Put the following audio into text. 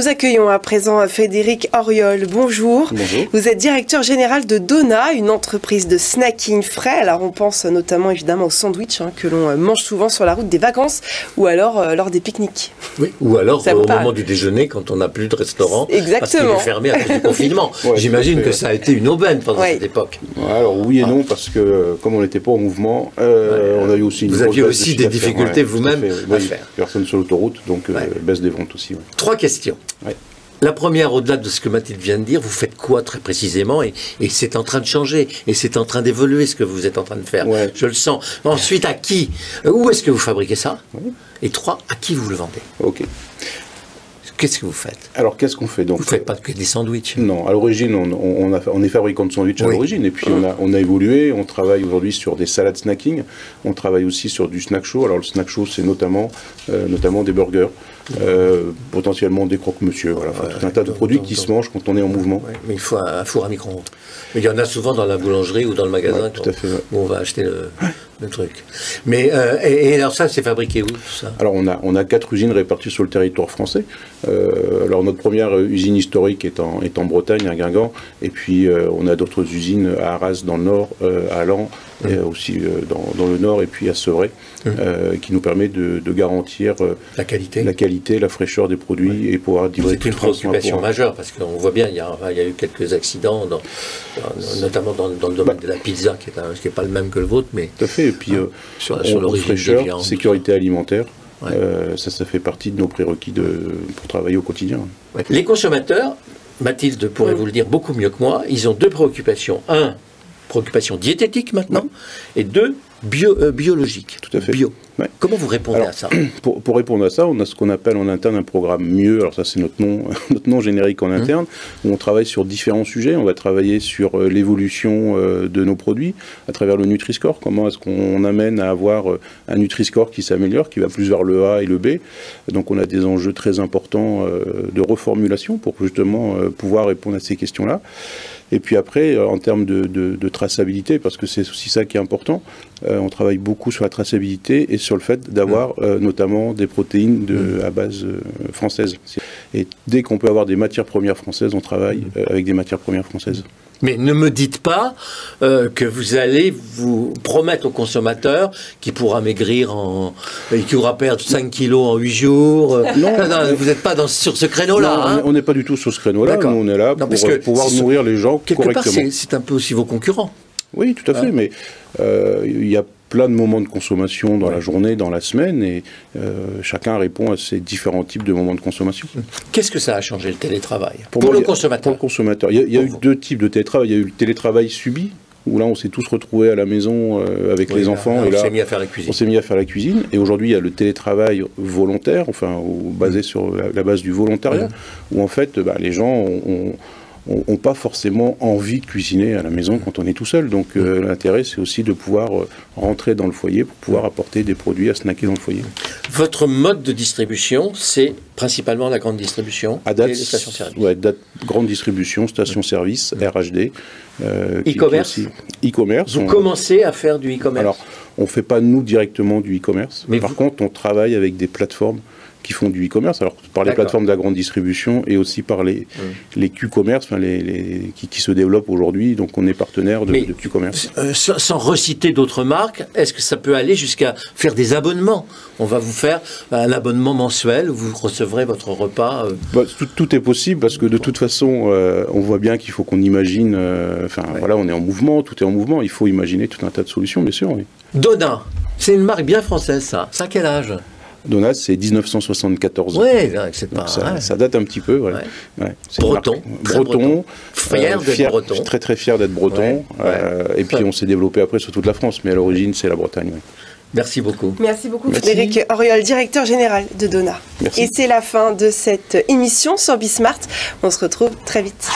Nous accueillons à présent Frédéric Auriol. Bonjour. Bonjour. Vous êtes directeur général de Donat, une entreprise de snacking frais. Alors on pense notamment évidemment aux sandwichs que l'on mange souvent sur la route des vacances ou alors lors des pique-niques. Oui, ou alors au moment du déjeuner quand on n'a plus de restaurant. Exactement. Parce qu'il est fermé à cause du confinement. Ouais, j'imagine que ça a été une aubaine pendant cette époque. Ouais, alors oui et non, parce que comme on n'était pas en mouvement, on a eu aussi une Vous aviez aussi des difficultés vous-même à faire. Personne sur l'autoroute, donc baisse des ventes aussi. Ouais. 3 questions. Ouais. La première, au-delà de ce que Mathilde vient de dire, vous faites quoi très précisément et c'est en train de changer, et c'est en train d'évoluer ce que vous êtes en train de faire. Ouais. Je le sens. Ensuite, à qui? Où est-ce que vous fabriquez ça? Et 3, à qui vous le vendez? Ok. Qu'est-ce que vous faites? Alors, qu'est-ce qu'on fait? Donc, vous ne faites pas que des sandwichs? Non, à l'origine, on est fabricant de sandwichs à l'origine, et puis on a évolué, on travaille aujourd'hui sur des salades snacking, on travaille aussi sur du snack show. Alors, le snack show, c'est notamment des burgers, potentiellement des croque-monsieur, voilà, tout un tas de produits qui se mangent quand on est en mouvement. Mais il faut un four à micro-ondes. Mais il y en a souvent dans la boulangerie ou dans le magasin où on va acheter le truc. Mais, et alors ça, c'est fabriqué où, tout ça? Alors on a 4 usines réparties sur le territoire français. Alors notre première usine historique est en Bretagne, à Guingamp, et puis on a d'autres usines à Arras dans le nord, à Laon, et aussi dans le nord, et puis à Sevray, qui nous permet de garantir la qualité, la fraîcheur des produits et pouvoir livrer. C'est une préoccupation majeure, parce qu'on voit bien, il y a eu quelques accidents, notamment dans le domaine de la pizza, qui n'est pas le même que le vôtre, mais tout à fait. Et puis sur l'origine fraîcheur, viandes, sécurité alimentaire, ça fait partie de nos prérequis pour travailler au quotidien. Ouais. Les consommateurs, Mathilde pourrait vous le dire beaucoup mieux que moi, ils ont 2 préoccupations. 1, préoccupation diététique maintenant, et 2, biologique. Tout à fait. Bio. Ouais. Comment vous répondez à ça? Pour répondre à ça, on a ce qu'on appelle en interne un programme mieux. Alors ça, c'est notre nom générique en interne, où on travaille sur différents sujets. On va travailler sur l'évolution de nos produits à travers le Nutri-Score. Comment est-ce qu'on amène à avoir un Nutri-Score qui s'améliore, qui va plus vers le A et le B. Donc on a des enjeux très importants de reformulation pour justement pouvoir répondre à ces questions-là. Et puis après, en termes de traçabilité, parce que c'est aussi ça qui est important, on travaille beaucoup sur la traçabilité et sur le fait d'avoir notamment des protéines à base française. Et dès qu'on peut avoir des matières premières françaises, on travaille avec des matières premières françaises. Mais ne me dites pas que vous allez vous promettre au consommateur qu'il pourra maigrir et qu'il pourra perdre 5 kilos en 8 jours. Non, vous n'êtes pas sur ce créneau-là. On n'est pas du tout sur ce créneau-là. Nous, on est là pour pouvoir nourrir les gens correctement. Quelque part, c'est un peu aussi vos concurrents. Oui, tout à fait, mais il y a plein de moments de consommation dans la journée, dans la semaine, et chacun répond à ces différents types de moments de consommation. Qu'est-ce que ça a changé, le télétravail, pour le consommateur? Pour le consommateur. Il y a eu 2 types de télétravail. Il y a eu le télétravail subi, où là on s'est tous retrouvés à la maison avec les enfants. Et là, on s'est mis à faire la cuisine. On s'est mis à faire la cuisine. Et aujourd'hui, il y a le télétravail volontaire, basé sur la base du volontariat, où en fait, les gens n'ont pas forcément envie de cuisiner à la maison quand on est tout seul. Donc l'intérêt, c'est aussi de pouvoir rentrer dans le foyer pour pouvoir apporter des produits à snacker dans le foyer. Votre mode de distribution, c'est principalement la grande distribution et les stations-service. Oui, grande distribution, station-service, RHD. E-commerce. E-commerce. Vous commencez à faire du e-commerce? Alors, on ne fait pas nous directement du e-commerce. Mais par contre, on travaille avec des plateformes qui font du e-commerce, alors par les plateformes de la grande distribution et aussi par les Q-commerce, qui se développent aujourd'hui, donc on est partenaire de Q-commerce. Sans reciter d'autres marques, est-ce que ça peut aller jusqu'à faire des abonnements? On va vous faire un abonnement mensuel où vous recevrez votre repas tout est possible, parce que de toute façon, on voit bien qu'il faut qu'on imagine, voilà, on est en mouvement, tout est en mouvement, il faut imaginer tout un tas de solutions, bien sûr. Oui. Donat, c'est une marque bien française, ça. Ça a quel âge? Donat, c'est 1974. Oui, c'est pas... Ça date un petit peu. Ouais. Breton. Fier d'être breton. Très très fier d'être breton. Et puis on s'est développé après sur toute la France, mais à l'origine c'est la Bretagne. Ouais. Merci beaucoup. Merci beaucoup Frédéric Auriol, directeur général de Donat. Et c'est la fin de cette émission sur Bismart. On se retrouve très vite.